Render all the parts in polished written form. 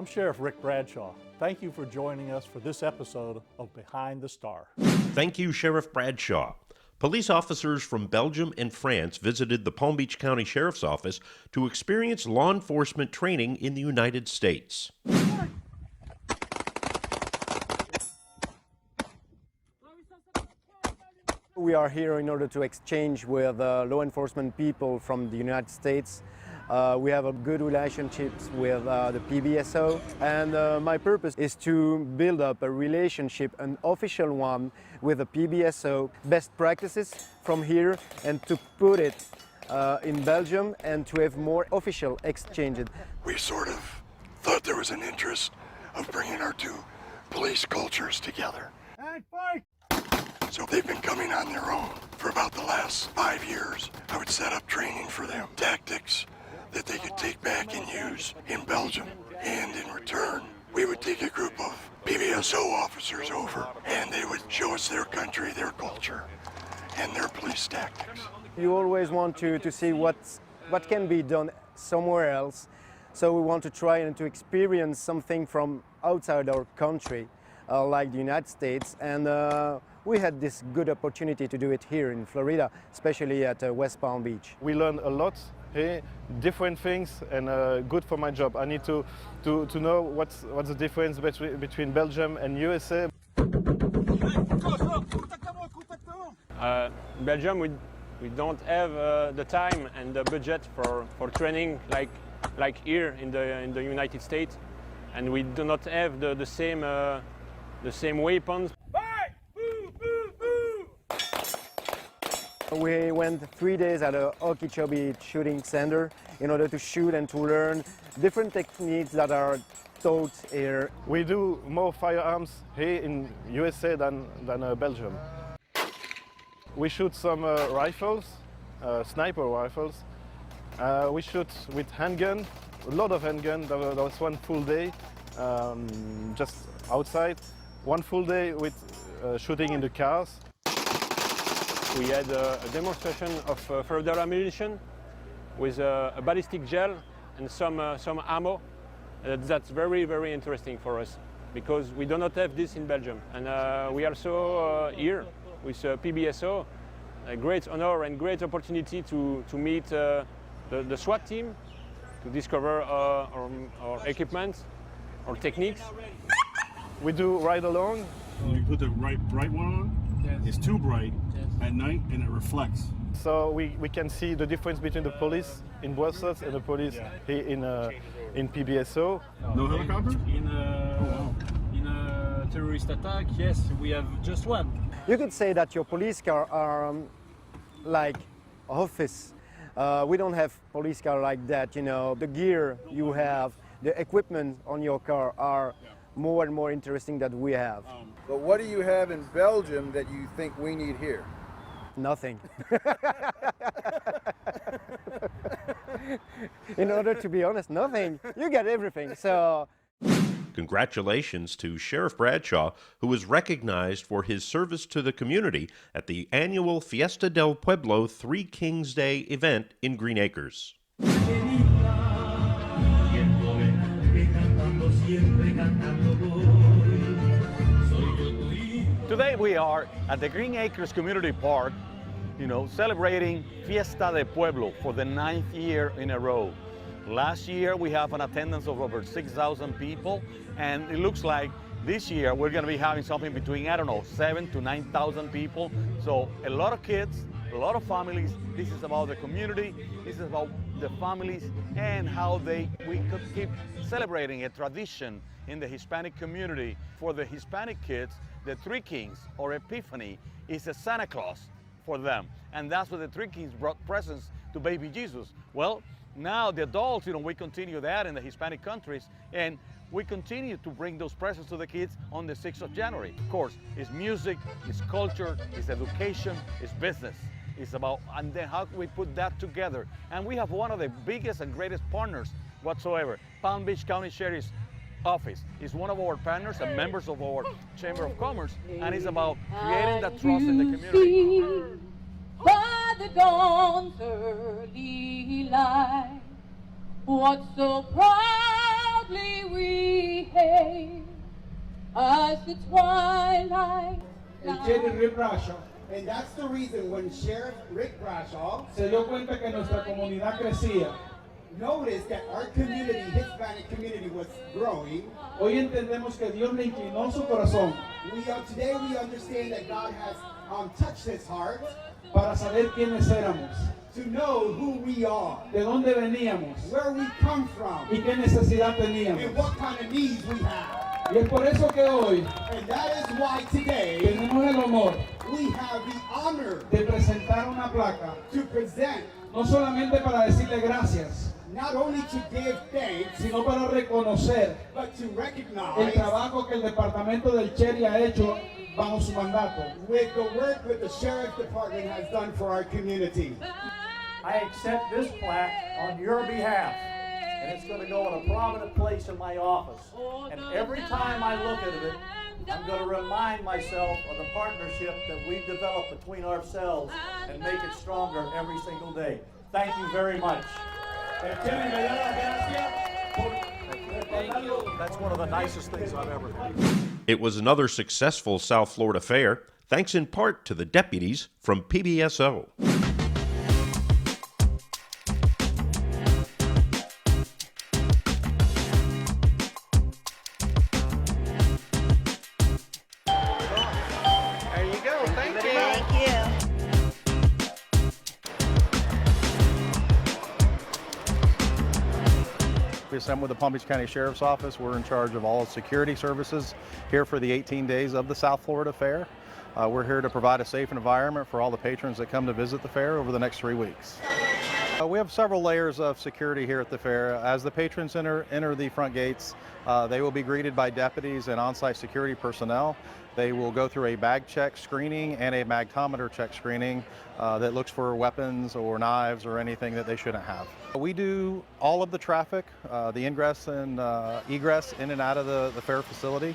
I'm Sheriff Rick Bradshaw. Thank you for joining us for this episode of Behind the Star. Thank you, Sheriff Bradshaw. Police officers from Belgium and France visited the Palm Beach County Sheriff's Office to experience law enforcement training in the United States. We are here in order to exchange with law enforcement people from the United States. We have a good relationships with the PBSO, and my purpose is to build up a relationship, an official one, with the PBSO, best practices from here, and to put it in Belgium and to have more official exchanges. We sort of thought there was an interest of bringing our two police cultures together. So they've been coming on their own for about the last 5 years. I would set up training for them, tactics that they could take back and use in Belgium. And in return, we would take a group of PBSO officers over, and they would show us their country, their culture, and their police tactics. You always want to see what can be done somewhere else. So we want to try and to experience something from outside our country, like the United States. And we had this good opportunity to do it here in Florida, especially at West Palm Beach. We learned a lot here, different things, and good for my job. I need to know what's the difference between Belgium and USA. In Belgium, we don't have the time and the budget for training like here in the United States, and we do not have the same weapons. We went 3 days at a Okeechobee shooting center in order to shoot and to learn different techniques that are taught here. We do more firearms here in USA than Belgium. We shoot some rifles, sniper rifles. We shoot with handgun, a lot of handgun. That was one full day just outside. One full day with shooting in the cars. We had a demonstration of further ammunition with a ballistic gel and some ammo. That's very, very interesting for us because we do not have this in Belgium. And we also here with PBSO, a great honor and great opportunity to meet the SWAT team, to discover our equipment, our techniques. We do ride along. You put the bright one on. Yes. It's too bright Yes. at night and it reflects. So we can see the difference between the police in Brussels and the police here in PBSO. No helicopter? In a terrorist attack, yes, we have just one. You could say that your police car are like office. We don't have police car like that, you know. The gear you have, the equipment on your car are more and more interesting than we have. But what do you have in Belgium that you think we need here? Nothing. In order to be honest, nothing. You get everything. So. Congratulations to Sheriff Bradshaw, who was recognized for his service to the community at the annual Fiesta del Pueblo Three Kings Day event in Green Acres. Today we are at the Green Acres Community Park, celebrating Fiesta de Pueblo for the 9th year in a row. Last year we have an attendance of over 6,000 people, and it looks like this year we're going to be having something between, 7,000 to 9,000 people. So a lot of kids, a lot of families. This is about the community, this is about the families and how we could keep celebrating a tradition in the Hispanic community. For the Hispanic kids, the Three Kings or Epiphany is a Santa Claus for them. And that's what the Three Kings brought presents to baby Jesus. Well, now the adults, we continue that in the Hispanic countries, and we continue to bring those presents to the kids on the 6th of January. Of course, it's music, it's culture, it's education, it's business. It's about, and then how can we put that together? And we have one of the biggest and greatest partners whatsoever. Palm Beach County Sheriff's Office is one of our partners and members of our Chamber of Commerce, and it's about creating that trust in the community. By the dawn's early light, what so proudly we behave as the twilight lies. And that's the reason when Sheriff Rick Brashaw se dio cuenta que nuestra comunidad crecía. Noticed that our community, Hispanic community, was growing. Hoy entendemos que Dios le inclinó su corazón. Today we understand that God has touched his heart para saber quiénes éramos, to know who we are, de dónde veníamos, where we come from, y qué necesidad teníamos, and what kind of needs we have. Y es por eso que hoy and that is why today tenemos el honor we have the honor de presentar una placa, to present, no solamente para decirle gracias, not only to give thanks, sino para reconocer but to recognize el trabajo que el departamento del Cherry ha hecho bajo su mandato. With the work that the Sheriff's Department has done for our community. I accept this plaque on your behalf, and it's going to go in a prominent place in my office. And every time I look at it, I'm going to remind myself of the partnership that we've developed between ourselves and make it stronger every single day. Thank you very much. That's one of the nicest things I've ever heard. It was another successful South Florida fair, thanks in part to the deputies from PBSO. There you go. Thank you. Thank you. I'm with the Palm Beach County Sheriff's Office. We're in charge of all security services here for the 18 days of the South Florida Fair. We're here to provide a safe environment for all the patrons that come to visit the fair over the next 3 weeks. We have several layers of security here at the fair. As the patrons enter the front gates, they will be greeted by deputies and on-site security personnel. They will go through a bag check screening and a magtometer check screening that looks for weapons or knives or anything that they shouldn't have. We do all of the traffic, the ingress and egress in and out of the fair facility.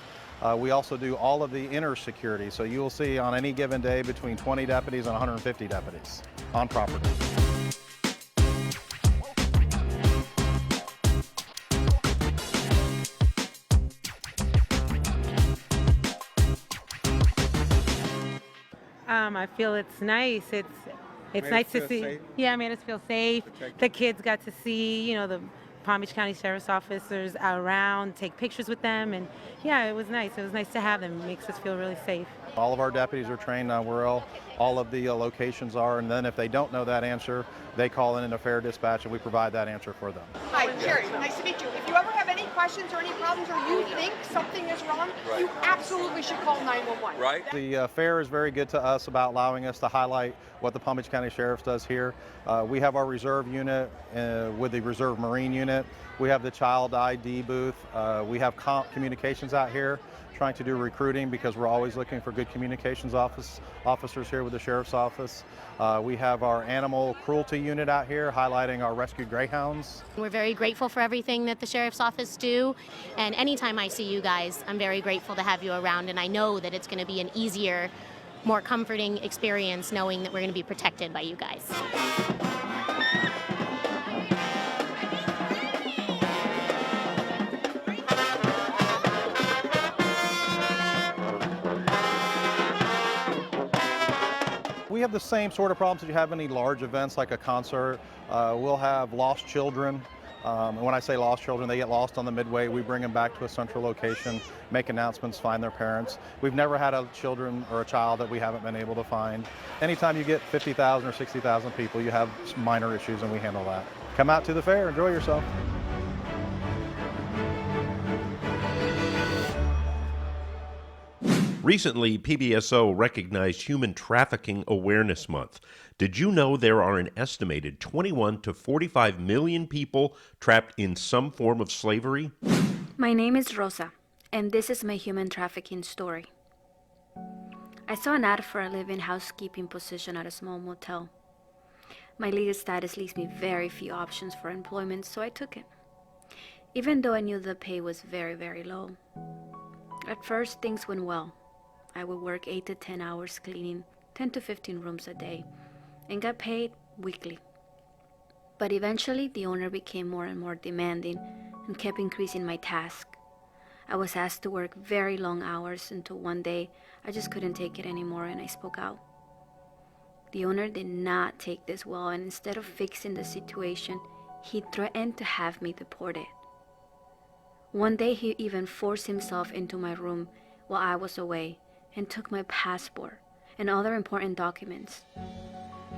We also do all of the inner security, so you will see on any given day between 20 deputies and 150 deputies on property. I feel it's nice. It's nice to see. Safe. Yeah, it made us feel safe. Protected. The kids got to see, the Palm Beach County Sheriff's officers around, take pictures with them, and yeah, it was nice. It was nice to have them. It makes us feel really safe. All of our deputies are trained on where all of the locations are, and then if they don't know that answer, they call in a fair dispatch and we provide that answer for them. Hi, Sherry. Nice to meet you. If you ever have any questions or any problems or you think something is wrong, you absolutely should call 911. Right. The fair is very good to us about allowing us to highlight what the Palm Beach County Sheriff's does here. We have our reserve unit with the reserve Marine unit. We have the child ID booth. We have communications out here trying to do recruiting because we're always looking for good communications officers here with the Sheriff's Office. We have our animal cruelty unit out here highlighting our rescued greyhounds. We're very grateful for everything that the Sheriff's Office do, and anytime I see you guys, I'm very grateful to have you around, and I know that it's going to be an easier, more comforting experience knowing that we're going to be protected by you guys. We have the same sort of problems that you have any large events like a concert. We'll have lost children. And when I say lost children, they get lost on the midway. We bring them back to a central location, make announcements, find their parents. We've never had a child that we haven't been able to find. Anytime you get 50,000 or 60,000 people, you have some minor issues and we handle that. Come out to the fair, enjoy yourself. Recently, PBSO recognized Human Trafficking Awareness Month. Did you know there are an estimated 21 to 45 million people trapped in some form of slavery? My name is Rosa, and this is my human trafficking story. I saw an ad for a live-in housekeeping position at a small motel. My legal status leaves me very few options for employment, so I took it, even though I knew the pay was very, very low. At first, things went well. I would work 8 to 10 hours cleaning 10 to 15 rooms a day and got paid weekly. But eventually, the owner became more and more demanding and kept increasing my task. I was asked to work very long hours until one day I just couldn't take it anymore and I spoke out. The owner did not take this well, and instead of fixing the situation, he threatened to have me deported. One day he even forced himself into my room while I was away and took my passport and other important documents.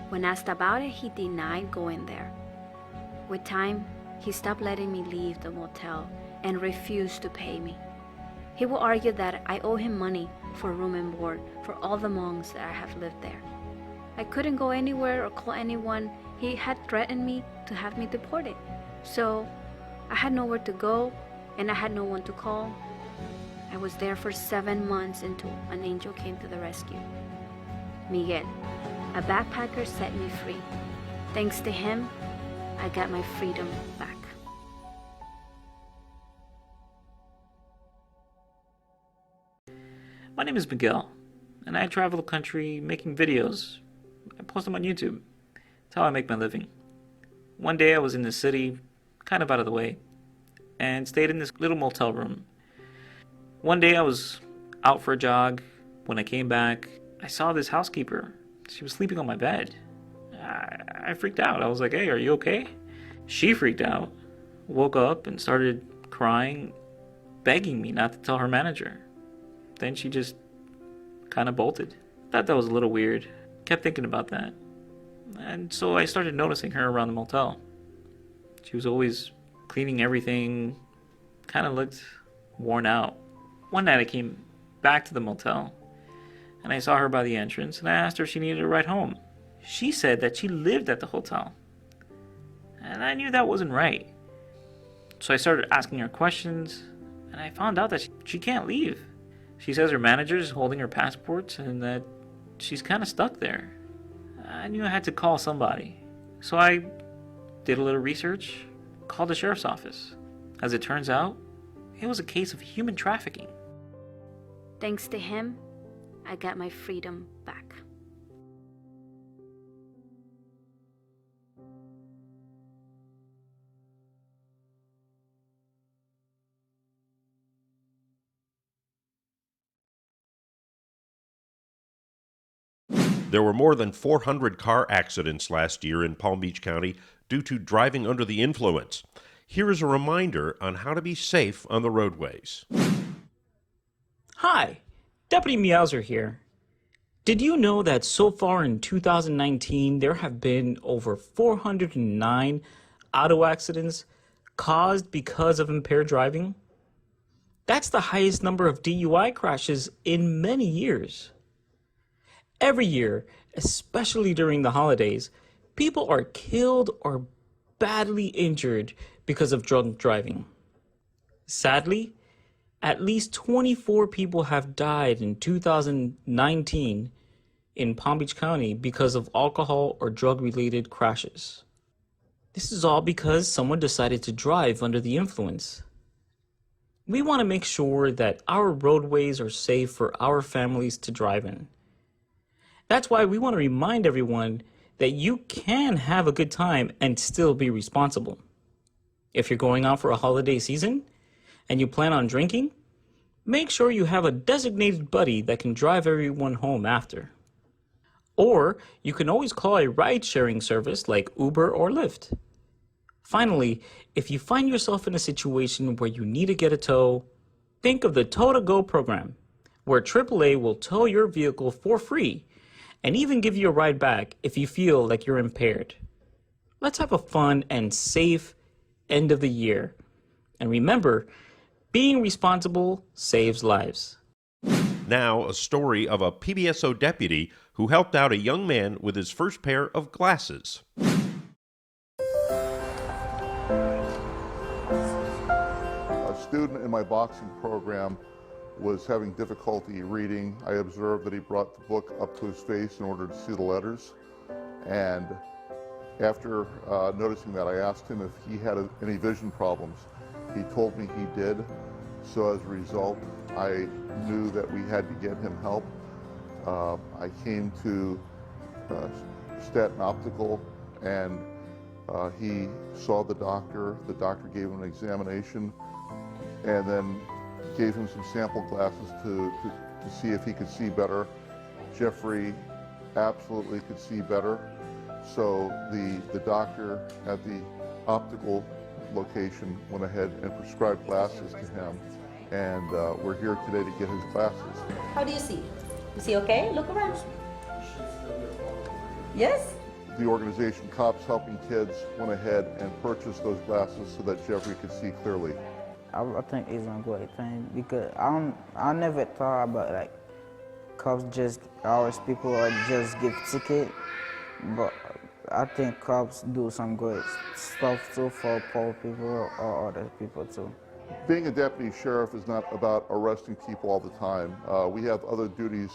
When asked about it, he denied going there. With time, he stopped letting me leave the motel and refused to pay me. He will argue that I owe him money for room and board for all the months that I have lived there. I couldn't go anywhere or call anyone. He had threatened me to have me deported. So I had nowhere to go and I had no one to call. I was there for 7 months until an angel came to the rescue. Miguel, a backpacker, set me free. Thanks to him, I got my freedom back. My name is Miguel, and I travel the country making videos. I post them on YouTube. It's how I make my living. One day I was in the city, kind of out of the way, and stayed in this little motel room. One day I was out for a jog. When I came back, I saw this housekeeper. She was sleeping on my bed. I freaked out. I was like, hey, are you okay? She freaked out, woke up and started crying, begging me not to tell her manager. Then she just kind of bolted. Thought that was a little weird. Kept thinking about that. And so I started noticing her around the motel. She was always cleaning everything, kind of looked worn out. One night I came back to the motel and I saw her by the entrance and I asked her if she needed a ride home. She said that she lived at the hotel. And I knew that wasn't right. So I started asking her questions and I found out that she can't leave. She says her manager is holding her passports and that she's kind of stuck there. I knew I had to call somebody. So I did a little research, called the sheriff's office. As it turns out, it was a case of human trafficking. Thanks to him, I got my freedom back. There were more than 400 car accidents last year in Palm Beach County due to driving under the influence. Here is a reminder on how to be safe on the roadways. Hi, Deputy Meowser here. Did you know that so far in 2019 there have been over 409 auto accidents caused because of impaired driving? That's the highest number of DUI crashes in many years. Every year, especially during the holidays, people are killed or badly injured because of drunk driving. Sadly, at least 24 people have died in 2019 in Palm Beach County because of alcohol or drug-related crashes. This is all because someone decided to drive under the influence. We want to make sure that our roadways are safe for our families to drive in. That's why we want to remind everyone that you can have a good time and still be responsible. If you're going out for a holiday season and you plan on drinking, make sure you have a designated buddy that can drive everyone home after. Or you can always call a ride-sharing service like Uber or Lyft. Finally, if you find yourself in a situation where you need to get a tow, think of the Tow-to-Go program, where AAA will tow your vehicle for free and even give you a ride back if you feel like you're impaired. Let's have a fun and safe end of the year. And remember, being responsible saves lives. Now, a story of a PBSO deputy who helped out a young man with his first pair of glasses. A student in my boxing program was having difficulty reading. I observed that he brought the book up to his face in order to see the letters. And after noticing that, I asked him if he had any vision problems. He told me he did. So as a result, I knew that we had to get him help. I came to Staten Optical and he saw the doctor. The doctor gave him an examination. And then gave him some sample glasses to see if he could see better. Jeffrey absolutely could see better. So the doctor at the optical location went ahead and prescribed glasses to him. And we're here today to get his glasses. How do you see? You see okay? Look around. Yes? The organization Cops Helping Kids went ahead and purchased those glasses so that Jeffrey could see clearly. I think it's a great thing because I never thought about like cops just arrest people or just give ticket, but I think cops do some great stuff too for poor people or other people too. Being a deputy sheriff is not about arresting people all the time. We have other duties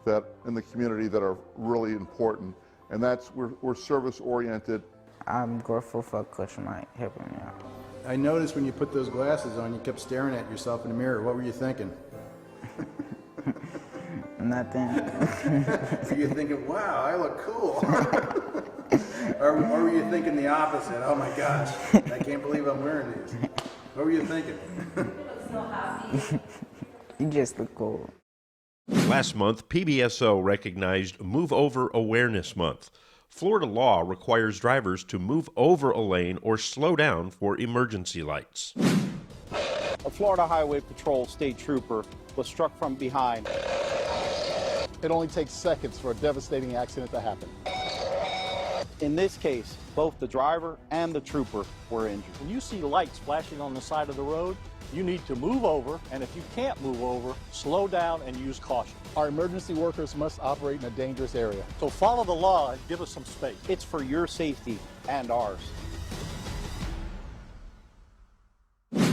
that in the community that are really important, and that's we're service oriented. I'm grateful for Coach Mike helping me out. I noticed when you put those glasses on, you kept staring at yourself in the mirror. What were you thinking? Nothing. Were you thinking, wow, I look cool? or were you thinking the opposite? Oh my gosh, I can't believe I'm wearing these. What were you thinking? You just look cool. Last month, PBSO recognized Move Over Awareness Month. Florida law requires drivers to move over a lane or slow down for emergency lights. A Florida Highway Patrol state trooper was struck from behind. It only takes seconds for a devastating accident to happen. In this case, both the driver and the trooper were injured. When you see lights flashing on the side of the road, you need to move over, and if you can't move over, slow down and use caution. Our emergency workers must operate in a dangerous area. So follow the law and give us some space. It's for your safety and ours.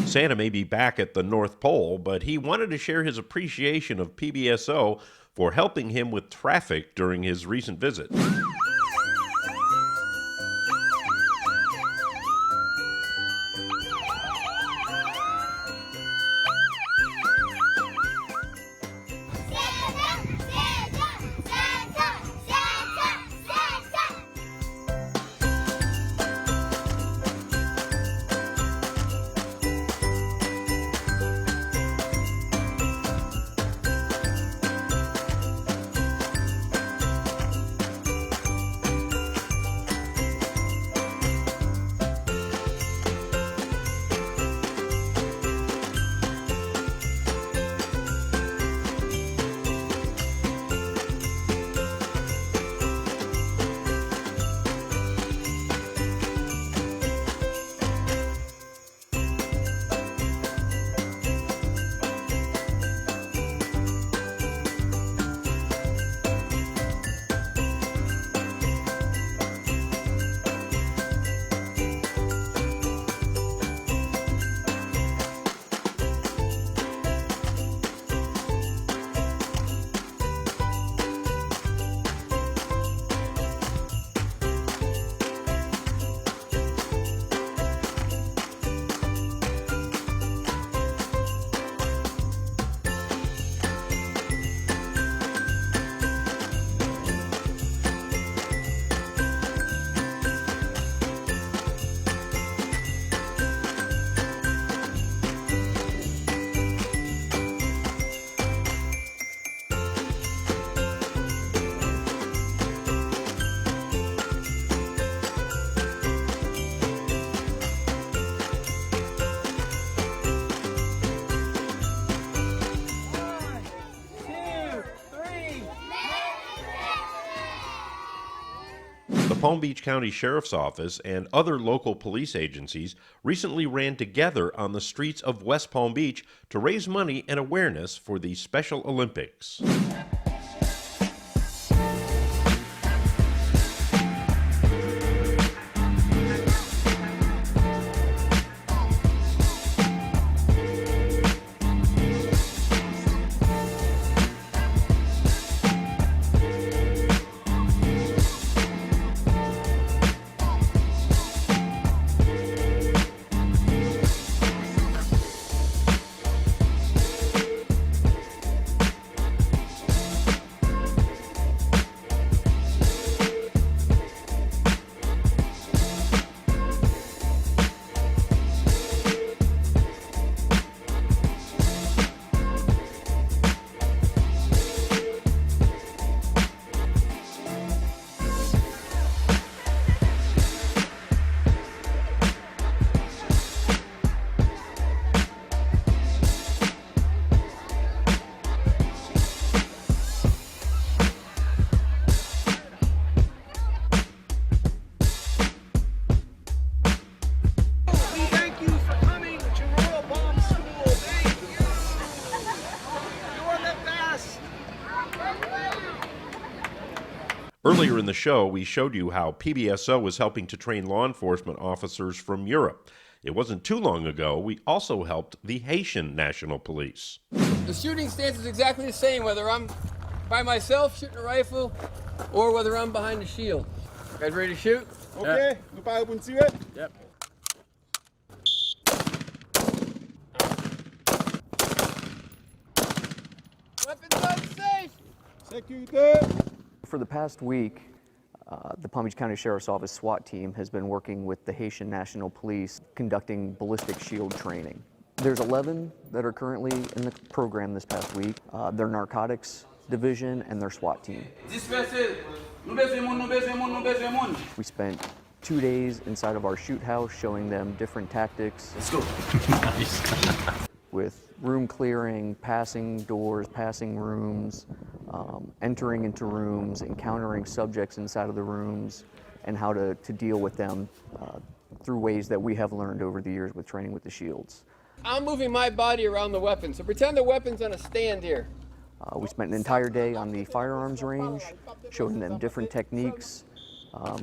Santa may be back at the North Pole, but he wanted to share his appreciation of PBSO for helping him with traffic during his recent visit. The Palm Beach County Sheriff's Office and other local police agencies recently ran together on the streets of West Palm Beach to raise money and awareness for the Special Olympics. Earlier in the show, we showed you how PBSO was helping to train law enforcement officers from Europe. It wasn't too long ago, we also helped the Haitian National Police. The shooting stance is exactly the same, whether I'm by myself shooting a rifle or whether I'm behind a shield. Guys ready to shoot? Okay, nous parlons pour tirer? Yep. Weapons unsafe! Sécurité! For the past week, the Palm Beach County Sheriff's Office SWAT team has been working with the Haitian National Police conducting ballistic shield training. There's 11 that are currently in the program this past week. Their narcotics division and their SWAT team. We spent 2 days inside of our shoot house showing them different tactics. Let's go. Nice. With room clearing, passing doors, passing rooms, entering into rooms, encountering subjects inside of the rooms, and how to deal with them through ways that we have learned over the years with training with the shields. I'm moving my body around the weapon, so pretend the weapon's on a stand here. We spent an entire day on the firearms range, showing them different techniques,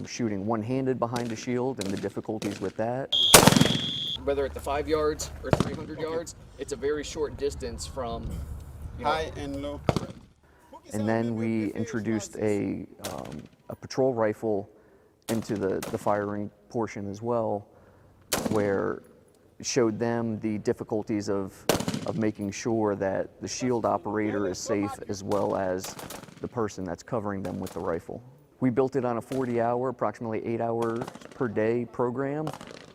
shooting one-handed behind a shield and the difficulties with that. Whether it's 5 yards or 300 yards, it's a very short distance from high and low. And then we introduced a patrol rifle into the firing portion as well, where it showed them the difficulties of making sure that the shield operator is safe as well as the person that's covering them with the rifle. We built it on a 40-hour, approximately 8 hours per day program,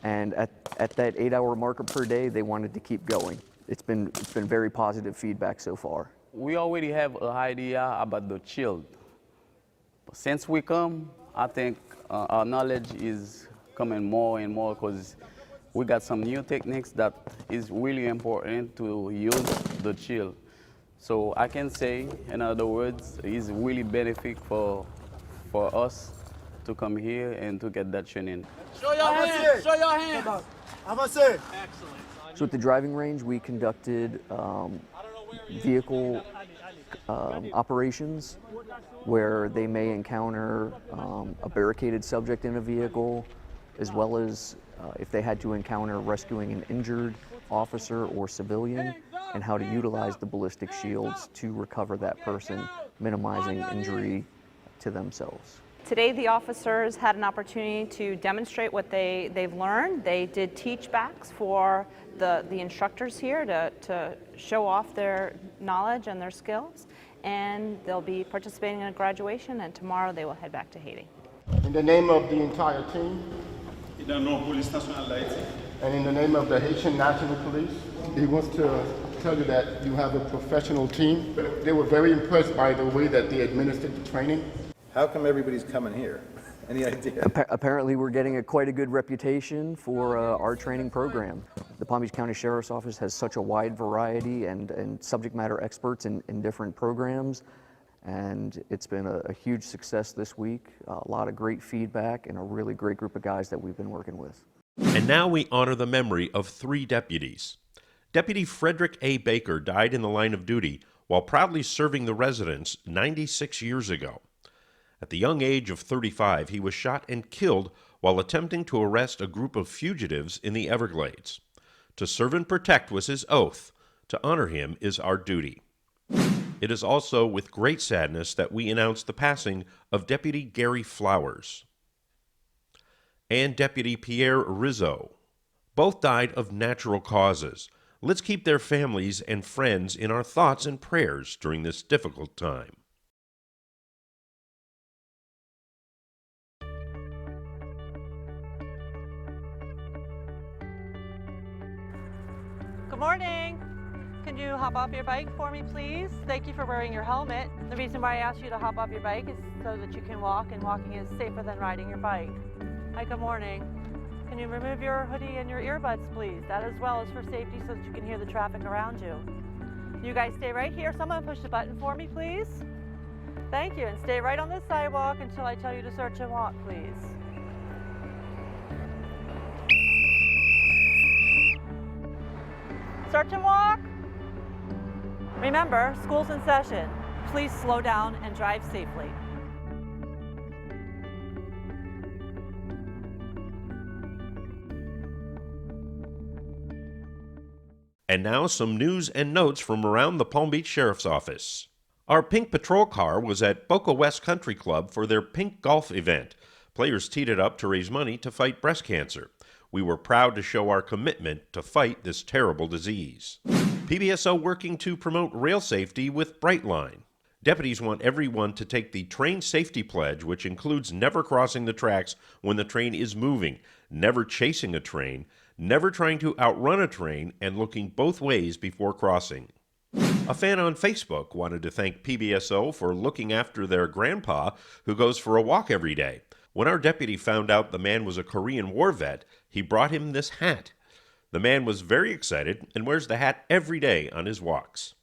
and at that 8-hour marker per day, they wanted to keep going. It's been very positive feedback so far. We already have an idea about the shield. But since we come, I think our knowledge is coming more and more because we got some new techniques that is really important to use the shield. So I can say, in other words, it's really beneficial for us to come here and to get that training. Show your hands! Show your hands! Avancez! So at the driving range, we conducted vehicle operations where they may encounter a barricaded subject in a vehicle, as well as if they had to encounter rescuing an injured officer or civilian, and how to utilize the ballistic shields to recover that person, minimizing injury to themselves. Today the officers had an opportunity to demonstrate what they've learned. They did teach backs for the instructors here to show off their knowledge and their skills, and they'll be participating in a graduation, and tomorrow they will head back to Haiti. In the name of the entire team, and in the name of the Haitian National Police, he wants to tell you that you have a professional team. They were very impressed by the way that they administered the training. How come everybody's coming here? Any idea? Apparently we're getting quite a good reputation for our training program. The Palm Beach County Sheriff's Office has such a wide variety and subject matter experts in different programs, and it's been a huge success this week. A lot of great feedback and a really great group of guys that we've been working with. And now we honor the memory of 3 deputies. Deputy Frederick A. Baker died in the line of duty while proudly serving the residents 96 years ago. At the young age of 35, he was shot and killed while attempting to arrest a group of fugitives in the Everglades. To serve and protect was his oath. To honor him is our duty. It is also with great sadness that we announce the passing of Deputy Gary Flowers and Deputy Pierre Rizzo. Both died of natural causes. Let's keep their families and friends in our thoughts and prayers during this difficult time. Good morning. Can you hop off your bike for me, please? Thank you for wearing your helmet. The reason why I asked you to hop off your bike is so that you can walk, and walking is safer than riding your bike. Hi, good morning. Can you remove your hoodie and your earbuds, please? That as well is for safety so that you can hear the traffic around you. You guys stay right here. Someone push the button for me, please. Thank you, and stay right on this sidewalk until I tell you to search and walk, please. Search and walk. Remember, school's in session. Please slow down and drive safely. And now some news and notes from around the Palm Beach Sheriff's Office. Our pink patrol car was at Boca West Country Club for their pink golf event. Players teed it up to raise money to fight breast cancer. We were proud to show our commitment to fight this terrible disease. PBSO working to promote rail safety with Brightline. Deputies want everyone to take the train safety pledge, which includes never crossing the tracks when the train is moving, never chasing a train, never trying to outrun a train, and looking both ways before crossing. A fan on Facebook wanted to thank PBSO for looking after their grandpa who goes for a walk every day. When our deputy found out the man was a Korean War vet, he brought him this hat. The man was very excited and wears the hat every day on his walks.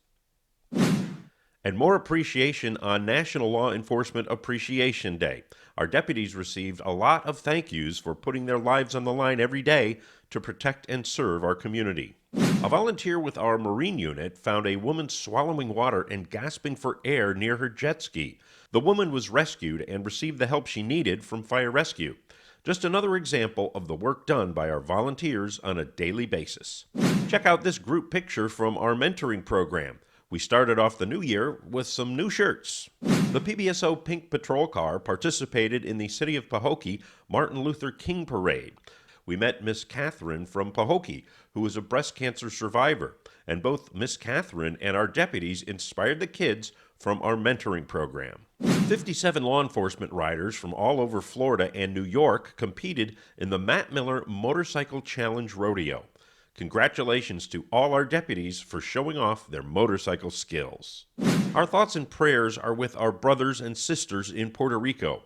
And more appreciation on National Law Enforcement Appreciation Day. Our deputies received a lot of thank yous for putting their lives on the line every day to protect and serve our community. A volunteer with our Marine unit found a woman swallowing water and gasping for air near her jet ski. The woman was rescued and received the help she needed from fire rescue. Just another example of the work done by our volunteers on a daily basis. Check out this group picture from our mentoring program. We started off the new year with some new shirts. The PBSO Pink Patrol Car participated in the City of Pahokee Martin Luther King Parade. We met Miss Catherine from Pahokee, who is a breast cancer survivor, and both Miss Catherine and our deputies inspired the kids from our mentoring program. 57 law enforcement riders from all over Florida and New York competed in the Matt Miller Motorcycle Challenge Rodeo. Congratulations to all our deputies for showing off their motorcycle skills. Our thoughts and prayers are with our brothers and sisters in Puerto Rico.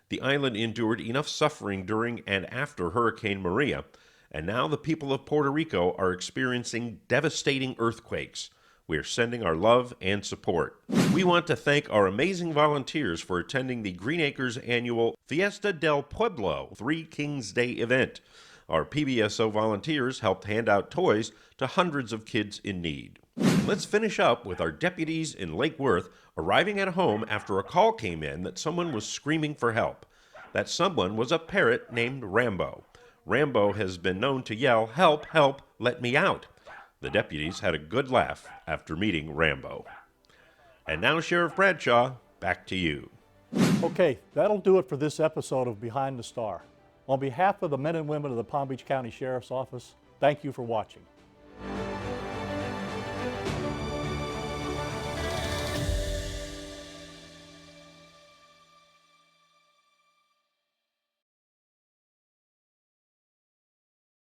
The island endured enough suffering during and after Hurricane Maria, and now the people of Puerto Rico are experiencing devastating earthquakes. We are sending our love and support. We want to thank our amazing volunteers for attending the Green Acres annual Fiesta del Pueblo 3 Kings Day event. Our PBSO volunteers helped hand out toys to hundreds of kids in need. And let's finish up with our deputies in Lake Worth arriving at a home after a call came in that someone was screaming for help. That someone was a parrot named Rambo. Rambo has been known to yell, "Help, help, let me out." The deputies had a good laugh after meeting Rambo. And now, Sheriff Bradshaw, back to you. Okay, that'll do it for this episode of Behind the Star. On behalf of the men and women of the Palm Beach County Sheriff's Office, thank you for watching.